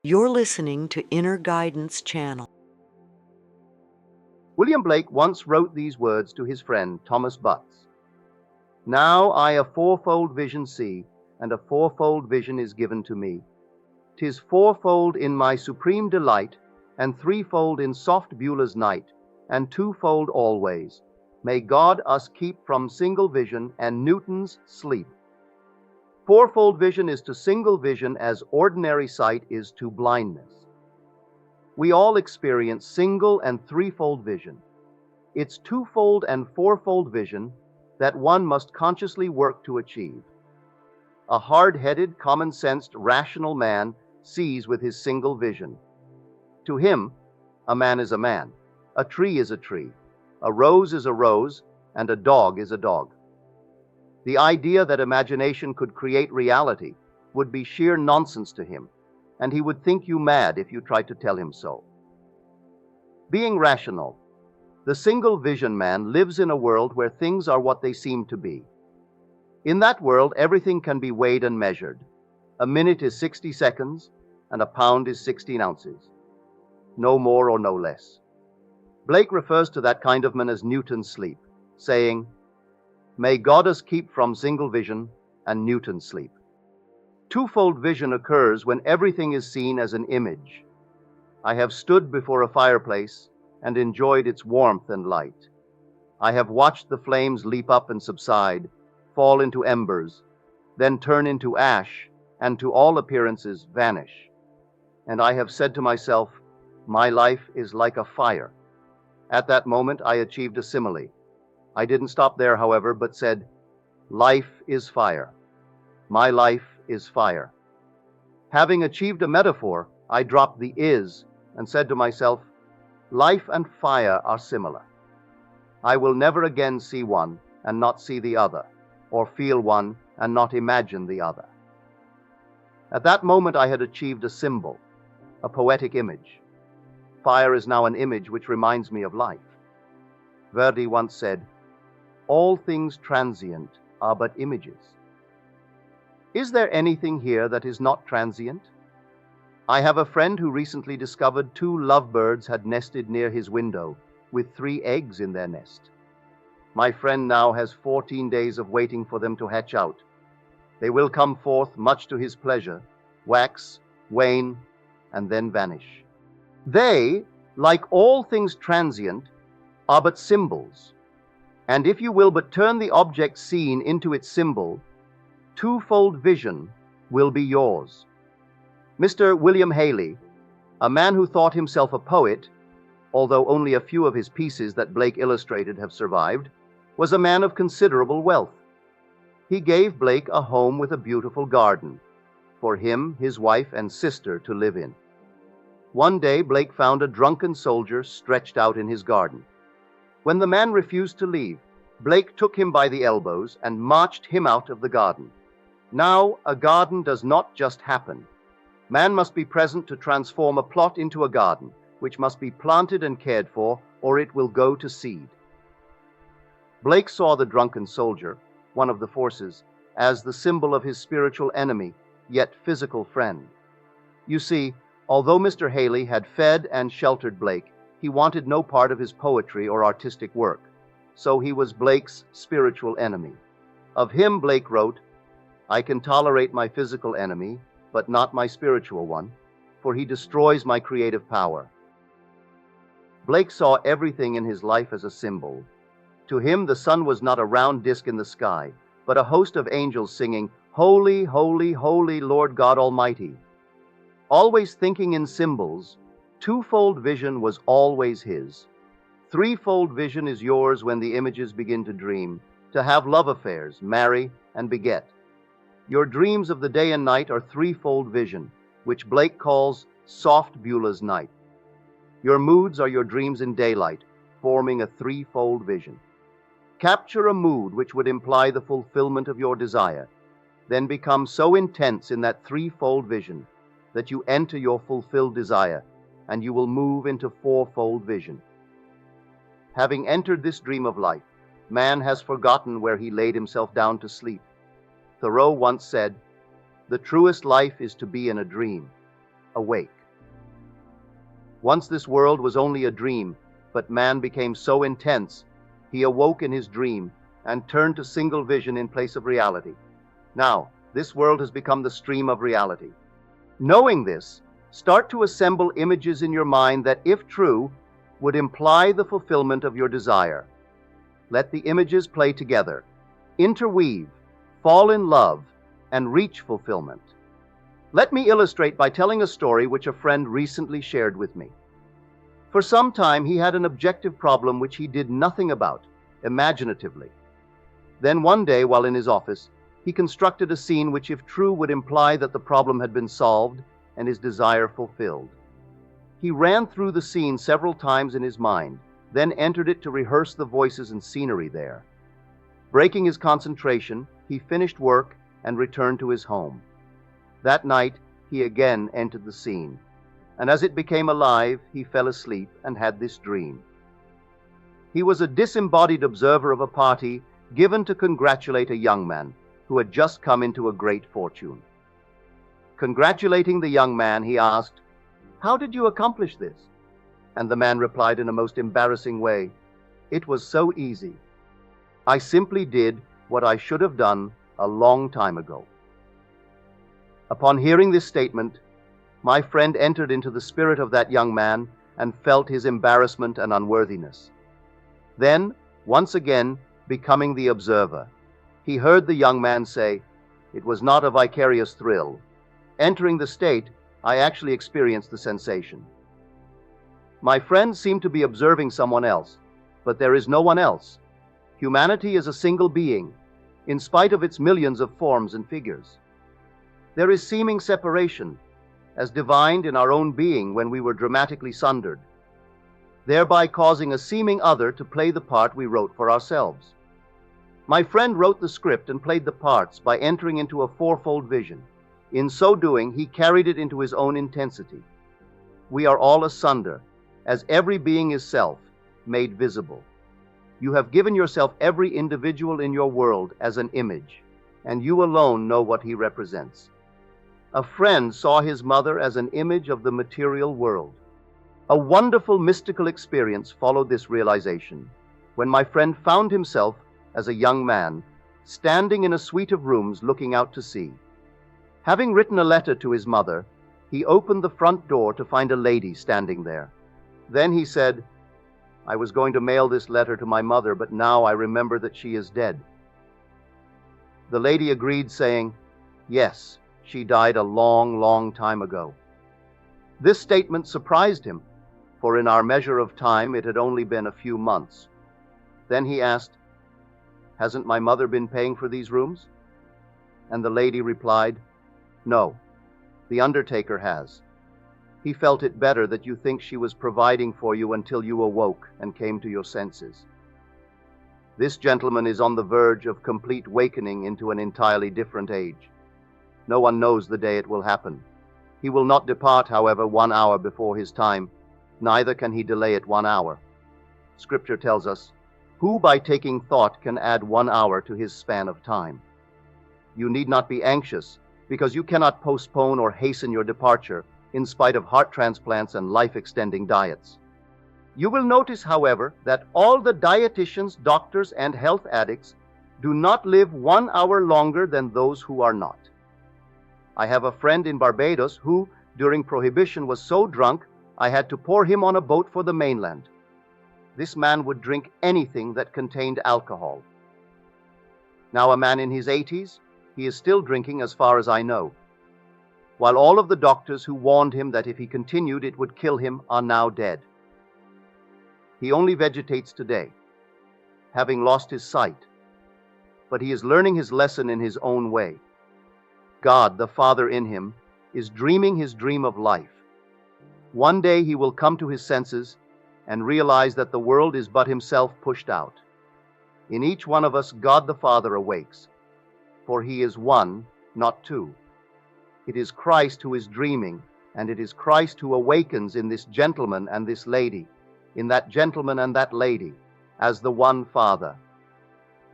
You're listening to Inner Guidance Channel. William Blake once wrote these words to his friend Thomas Butts. "Now I a fourfold vision see, and a fourfold vision is given to me. 'Tis fourfold in my supreme delight, and threefold in soft Beulah's night, and twofold always. May God us keep from single vision and Newton's sleep." Fourfold vision is to single vision as ordinary sight is to blindness. We all experience single and threefold vision. It's twofold and fourfold vision that one must consciously work to achieve. A hard-headed, common-sensed, rational man sees with his single vision. To him, a man is a man, a tree is a tree, a rose is a rose, and a dog is a dog. The idea that imagination could create reality would be sheer nonsense to him, and he would think you mad if you tried to tell him so. Being rational, the single vision man lives in a world where things are what they seem to be. In that world, everything can be weighed and measured. A minute is 60 seconds, and a pound is 16 ounces. No more or no less. Blake refers to that kind of man as Newton's sleep, saying, "May God us keep from single vision and Newton's sleep." Twofold vision occurs when everything is seen as an image. I have stood before a fireplace and enjoyed its warmth and light. I have watched the flames leap up and subside, fall into embers, then turn into ash, and to all appearances vanish. And I have said to myself, my life is like a fire. At that moment, I achieved a simile. I didn't stop there, however, but said, life is fire. My life is fire. Having achieved a metaphor, I dropped the is and said to myself, life and fire are similar. I will never again see one and not see the other, or feel one and not imagine the other. At that moment, I had achieved a symbol, a poetic image. Fire is now an image which reminds me of life. Verdi once said, "All things transient are but images." Is there anything here that is not transient? I have a friend who recently discovered 2 lovebirds had nested near his window, with 3 eggs in their nest. My friend now has 14 days of waiting for them to hatch out. They will come forth, much to his pleasure, wax, wane, and then vanish. They, like all things transient, are but symbols. And if you will but turn the object seen into its symbol, twofold vision will be yours. Mr. William Haley, a man who thought himself a poet, although only a few of his pieces that Blake illustrated have survived, was a man of considerable wealth. He gave Blake a home with a beautiful garden, for him, his wife, and sister to live in. One day, Blake found a drunken soldier stretched out in his garden. When the man refused to leave, Blake took him by the elbows and marched him out of the garden. Now, a garden does not just happen. Man must be present to transform a plot into a garden, which must be planted and cared for, or it will go to seed. Blake saw the drunken soldier, one of the forces, as the symbol of his spiritual enemy, yet physical friend. You see, although Mr. Haley had fed and sheltered Blake, he wanted no part of his poetry or artistic work, so he was Blake's spiritual enemy. Of him, Blake wrote, "I can tolerate my physical enemy, but not my spiritual one, for he destroys my creative power." Blake saw everything in his life as a symbol. To him, the sun was not a round disk in the sky, but a host of angels singing, "Holy, holy, holy Lord God Almighty." Always thinking in symbols, twofold vision was always his. Threefold vision is yours when the images begin to dream, to have love affairs, marry, and beget. Your dreams of the day and night are threefold vision, which Blake calls soft Beulah's night. Your moods are your dreams in daylight, forming a threefold vision. Capture a mood which would imply the fulfillment of your desire, then become so intense in that threefold vision that you enter your fulfilled desire, and you will move into fourfold vision. Having entered this dream of life, man has forgotten where he laid himself down to sleep. Thoreau once said, "The truest life is to be in a dream." awake. Once this world was only a dream, but man became so intense, he awoke in his dream and turned to single vision in place of reality. Now, this world has become the stream of reality. Knowing this, start to assemble images in your mind that, if true, would imply the fulfillment of your desire. Let the images play together, interweave, fall in love, and reach fulfillment. Let me illustrate by telling a story which a friend recently shared with me. For some time, he had an objective problem which he did nothing about, imaginatively. Then one day, while in his office, he constructed a scene which, if true, would imply that the problem had been solved and his desire fulfilled. He ran through the scene several times in his mind, then entered it to rehearse the voices and scenery there. Breaking his concentration, he finished work and returned to his home. That night, he again entered the scene, and as it became alive, he fell asleep and had this dream. He was a disembodied observer of a party given to congratulate a young man who had just come into a great fortune. Congratulating the young man, he asked, "How did you accomplish this?" And the man replied in a most embarrassing way, "It was so easy. I simply did what I should have done a long time ago." Upon hearing this statement, my friend entered into the spirit of that young man and felt his embarrassment and unworthiness. Then, once again, becoming the observer, he heard the young man say, "It was not a vicarious thrill. Entering the state, I actually experienced the sensation." My friend seemed to be observing someone else, but there is no one else. Humanity is a single being, in spite of its millions of forms and figures. There is seeming separation, as divined in our own being when we were dramatically sundered, thereby causing a seeming other to play the part we wrote for ourselves. My friend wrote the script and played the parts by entering into a fourfold vision. In so doing, he carried it into his own intensity. We are all asunder, as every being is self, made visible. You have given yourself every individual in your world as an image, and you alone know what he represents. A friend saw his mother as an image of the material world. A wonderful mystical experience followed this realization, when my friend found himself, as a young man, standing in a suite of rooms looking out to sea. Having written a letter to his mother, he opened the front door to find a lady standing there. Then he said, "I was going to mail this letter to my mother, but now I remember that she is dead." The lady agreed, saying, "Yes, she died a long, long time ago." This statement surprised him, for in our measure of time it had only been a few months. Then he asked, "Hasn't my mother been paying for these rooms?" And the lady replied, "No, the undertaker has. He felt it better that you think she was providing for you until you awoke and came to your senses. This gentleman is on the verge of complete awakening into an entirely different age. No one knows the day it will happen. He will not depart, however, 1 hour before his time, neither can he delay it 1 hour. Scripture tells us, 'Who by taking thought can add 1 hour to his span of time?' You need not be anxious, because you cannot postpone or hasten your departure in spite of heart transplants and life-extending diets. You will notice, however, that all the dietitians, doctors, and health addicts do not live 1 hour longer than those who are not. I have a friend in Barbados who, during Prohibition, was so drunk I had to pour him on a boat for the mainland. This man would drink anything that contained alcohol. Now a man in his 80s, he is still drinking as far as I know, while all of the doctors who warned him that if he continued it would kill him are now dead. He only vegetates today, having lost his sight, but he is learning his lesson in his own way. God, the Father in him, is dreaming his dream of life. One day he will come to his senses and realize that the world is but himself pushed out. In each one of us, God the Father awakes, for he is one, not two. It is Christ who is dreaming, and it is Christ who awakens in this gentleman and this lady, in that gentleman and that lady, as the one Father.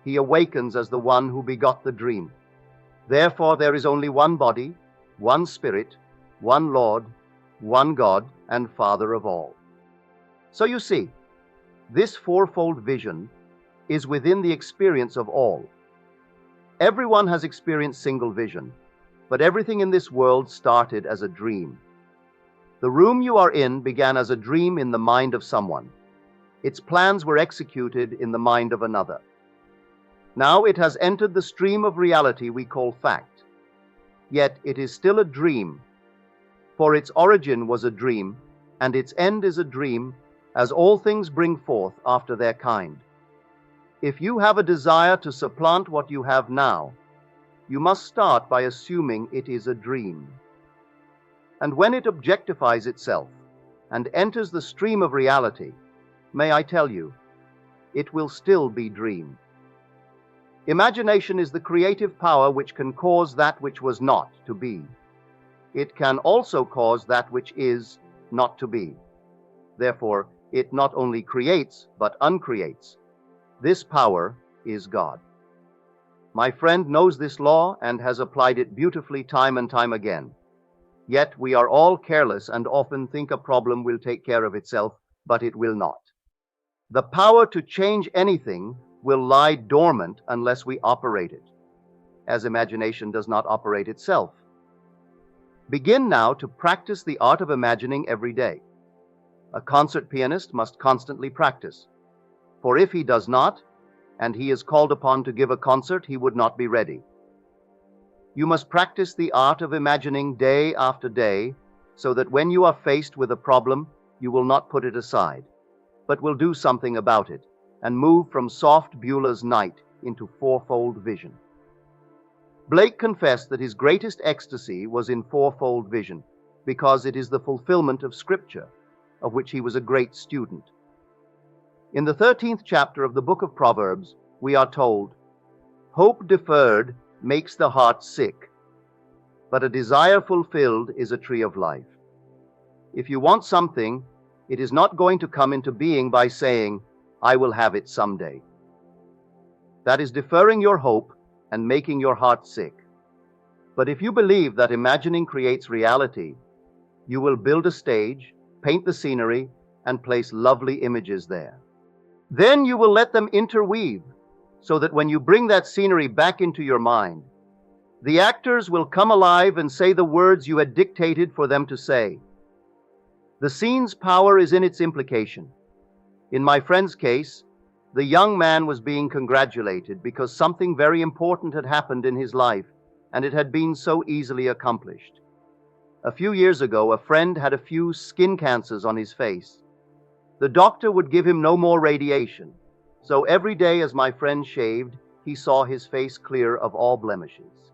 He awakens as the one who begot the dream. Therefore there is only one body, one Spirit, one Lord, one God and Father of all. So you see, this fourfold vision is within the experience of all. Everyone has experienced single vision, but everything in this world started as a dream. The room you are in began as a dream in the mind of someone. Its plans were executed in the mind of another. Now it has entered the stream of reality we call fact. Yet it is still a dream, for its origin was a dream, and its end is a dream, as all things bring forth after their kind. If you have a desire to supplant what you have now, you must start by assuming it is a dream. And when it objectifies itself and enters the stream of reality, may I tell you, it will still be dream. Imagination is the creative power which can cause that which was not to be. It can also cause that which is not to be. Therefore, it not only creates, but uncreates. This power is God. My friend knows this law and has applied it beautifully time and time again. Yet we are all careless and often think a problem will take care of itself, but it will not. The power to change anything will lie dormant unless we operate it, as imagination does not operate itself. Begin now to practice the art of imagining every day. A concert pianist must constantly practice, for if he does not, and he is called upon to give a concert, he would not be ready. You must practice the art of imagining day after day, so that when you are faced with a problem, you will not put it aside, but will do something about it, and move from soft Beulah's night into fourfold vision. Blake confessed that his greatest ecstasy was in fourfold vision, because it is the fulfillment of Scripture, of which he was a great student. In the 13th chapter of the book of Proverbs, we are told, "Hope deferred makes the heart sick, but a desire fulfilled is a tree of life." If you want something, it is not going to come into being by saying, "I will have it someday." That is deferring your hope and making your heart sick. But if you believe that imagining creates reality, you will build a stage, paint the scenery, and place lovely images there. Then you will let them interweave, so that when you bring that scenery back into your mind, the actors will come alive and say the words you had dictated for them to say. The scene's power is in its implication. In my friend's case, the young man was being congratulated because something very important had happened in his life, and it had been so easily accomplished. A few years ago, a friend had a few skin cancers on his face. The doctor would give him no more radiation, so every day as my friend shaved, he saw his face clear of all blemishes.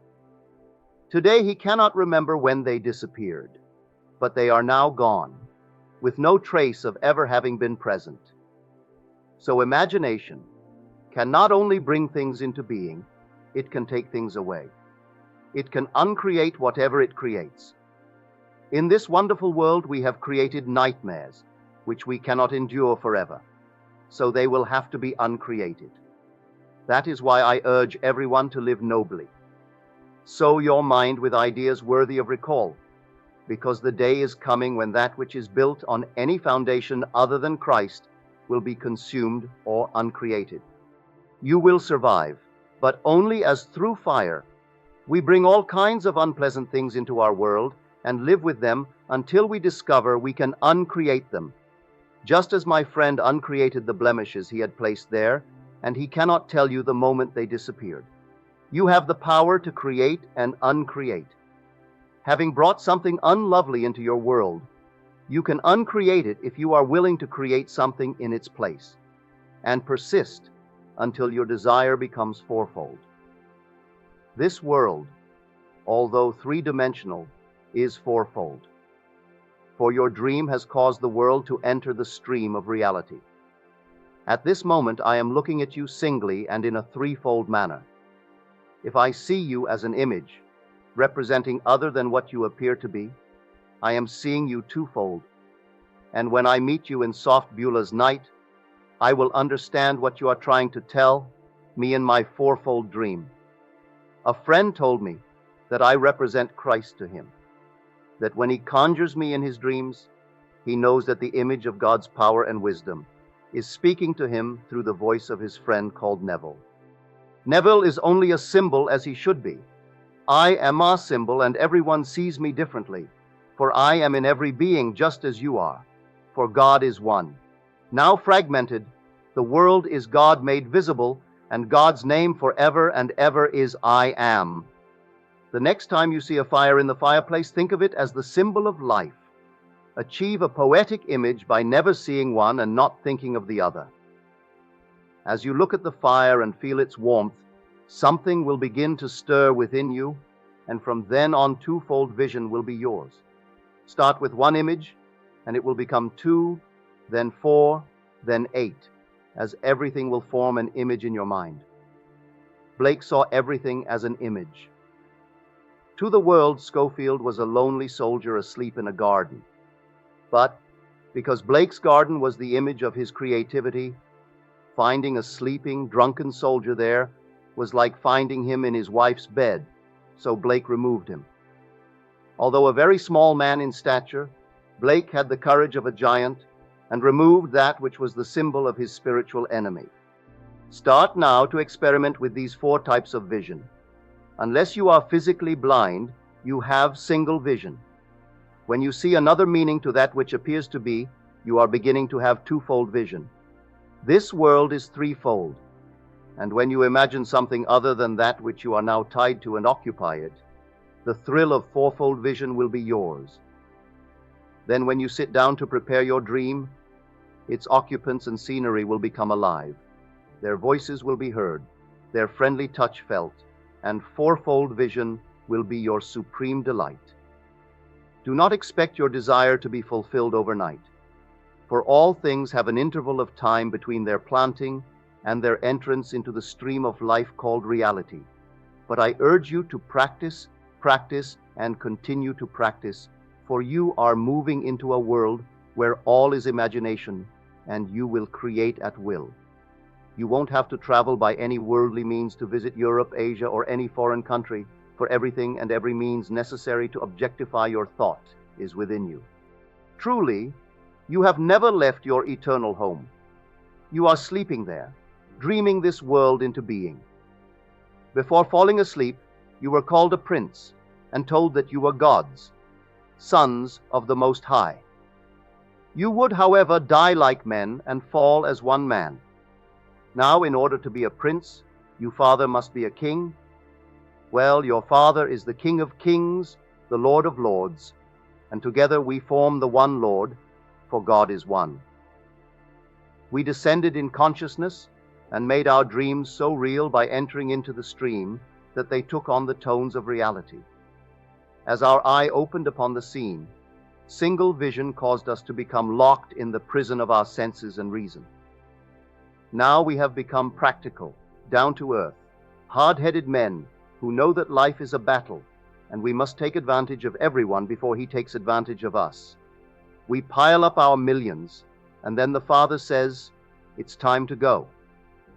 Today he cannot remember when they disappeared, but they are now gone, with no trace of ever having been present. So imagination can not only bring things into being, it can take things away. It can uncreate whatever it creates. In this wonderful world we have created nightmares, which we cannot endure forever, so they will have to be uncreated. That is why I urge everyone to live nobly. Sow your mind with ideas worthy of recall, because the day is coming when that which is built on any foundation other than Christ will be consumed or uncreated. You will survive, but only as through fire. We bring all kinds of unpleasant things into our world and live with them until we discover we can uncreate them. Just as my friend uncreated the blemishes he had placed there, and he cannot tell you the moment they disappeared. You have the power to create and uncreate. Having brought something unlovely into your world, you can uncreate it if you are willing to create something in its place, and persist until your desire becomes fourfold. This world, although three-dimensional, is fourfold. For your dream has caused the world to enter the stream of reality. At this moment, I am looking at you singly and in a threefold manner. If I see you as an image, representing other than what you appear to be, I am seeing you twofold. And when I meet you in soft Beulah's night, I will understand what you are trying to tell me in my fourfold dream. A friend told me that I represent Christ to him. that when he conjures me in his dreams, he knows that the image of God's power and wisdom is speaking to him through the voice of his friend called Neville. Neville is only a symbol as he should be. I am a symbol, and everyone sees me differently, for I am in every being just as you are, for God is one. Now fragmented, the world is God made visible, and God's name forever and ever is I am. The next time you see a fire in the fireplace, think of it as the symbol of life. Achieve a poetic image by never seeing one and not thinking of the other. As you look at the fire and feel its warmth, something will begin to stir within you, and from then on, twofold vision will be yours. Start with one image, and it will become 2, then 4, then 8, as everything will form an image in your mind. Blake saw everything as an image. To the world, Schofield was a lonely soldier asleep in a garden. But because Blake's garden was the image of his creativity, finding a sleeping, drunken soldier there was like finding him in his wife's bed, so Blake removed him. Although a very small man in stature, Blake had the courage of a giant and removed that which was the symbol of his spiritual enemy. Start now to experiment with these 4 types of vision. Unless you are physically blind, you have single vision. When you see another meaning to that which appears to be, you are beginning to have twofold vision. This world is threefold, and when you imagine something other than that which you are now tied to and occupy it, the thrill of fourfold vision will be yours. Then when you sit down to prepare your dream, its occupants and scenery will become alive. Their voices will be heard, their friendly touch felt, and fourfold vision will be your supreme delight. Do not expect your desire to be fulfilled overnight, for all things have an interval of time between their planting and their entrance into the stream of life called reality. But I urge you to practice, and continue to practice, for you are moving into a world where all is imagination, and you will create at will. You won't have to travel by any worldly means to visit Europe, Asia, or any foreign country, for everything and every means necessary to objectify your thought is within you. Truly, you have never left your eternal home. You are sleeping there, dreaming this world into being. Before falling asleep, you were called a prince and told that you were gods, sons of the Most High. You would, however, die like men and fall as one man. Now, in order to be a prince, you, father, must be a king. Well, your father is the King of Kings, the Lord of Lords, and together we form the one Lord, for God is one. We descended in consciousness and made our dreams so real by entering into the stream that they took on the tones of reality. As our eye opened upon the scene, single vision caused us to become locked in the prison of our senses and reason. Now we have become practical, down to earth, hard-headed men who know that life is a battle, and we must take advantage of everyone before he takes advantage of us. We pile up our millions, and then the Father says, "It's time to go."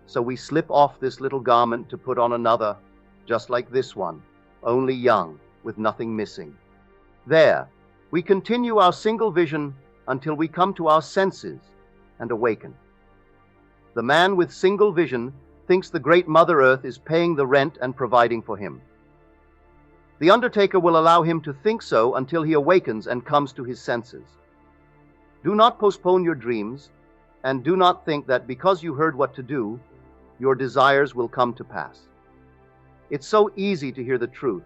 So we slip off this little garment to put on another, just like this one, only young, with nothing missing. There, we continue our single vision until we come to our senses and awaken. The man with single vision thinks the great Mother Earth is paying the rent and providing for him. The undertaker will allow him to think so until he awakens and comes to his senses. Do not postpone your dreams, and do not think that because you heard what to do, your desires will come to pass. It's so easy to hear the truth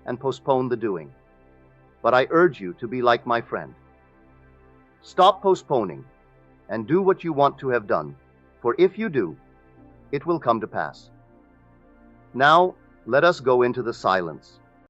and postpone the doing. But I urge you to be like my friend. Stop postponing and do what you want to have done, for if you do, it will come to pass. Now, let us go into the silence.